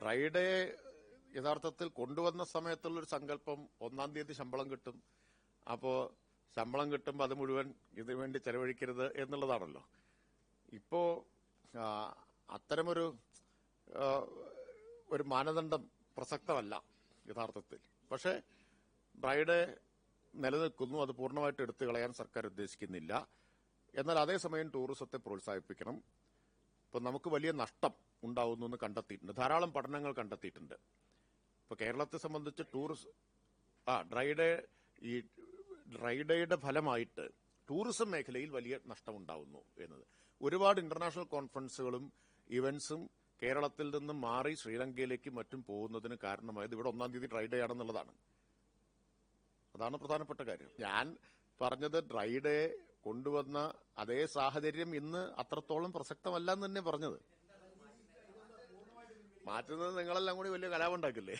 Dry day യഥാർത്ഥത്തിൽ കൊണ്ടുവന്ന സമയത്തുള്ളൊരു സങ്കല്പം 1-ാം തീയതി ശമ്പളം കിട്ടും, അപ്പോ ശമ്പളം കിട്ടുമ്പോൾ അത് മുഴുവൻ ഇതിനു വേണ്ടി ചെലവഴിക്കരുത് എന്നുള്ളതാണല്ലോ. ഇപ്പോ അത്തരമൊരു ഒരു മാനദണ്ഡം പ്രസക്തമല്ല യഥാർത്ഥത്തിൽ. പക്ഷേ ഡ്രൈ ഡേ നിലനിൽക്കുന്നു, അത് പൂർണ്ണമായിട്ട് എടുത്തു കളയാൻ സർക്കാർ ഉദ്ദേശിക്കുന്നില്ല. എന്നാൽ അതേസമയം ടൂറിസത്തെ പ്രോത്സാഹിപ്പിക്കണം. ഇപ്പൊ നമുക്ക് വലിയ നഷ്ടം ഉണ്ടാവുന്നു എന്ന് കണ്ടെത്തിയിട്ടുണ്ട്, ധാരാളം പഠനങ്ങൾ കണ്ടെത്തിയിട്ടുണ്ട്. ഇപ്പൊ കേരളത്തെ സംബന്ധിച്ച് ഡ്രൈ ഡേയുടെ ഫലമായിട്ട് ടൂറിസം മേഖലയിൽ വലിയ നഷ്ടമുണ്ടാവുന്നു എന്നത്. ഒരുപാട് ഇന്റർനാഷണൽ കോൺഫറൻസുകളും ഇവന്റ്സും കേരളത്തിൽ നിന്നും മാറി ശ്രീലങ്കയിലേക്കും മറ്റും പോകുന്നതിന് കാരണമായത് ഇവിടെ 1-ാം തീയതി ഡ്രൈ ഡേ ആണെന്നുള്ളതാണ്. അതാണ് പ്രധാനപ്പെട്ട കാര്യം. ഞാൻ പറഞ്ഞത് ഡ്രൈ ഡേ കൊണ്ടുവന്ന അതേ സാഹചര്യം ഇന്ന് അത്രത്തോളം പ്രസക്തമല്ല എന്ന് തന്നെ പറഞ്ഞത്. മാറ്റുന്നത് നിങ്ങളെല്ലാം കൂടി വലിയ കലാപുണ്ടാക്കില്ലേ.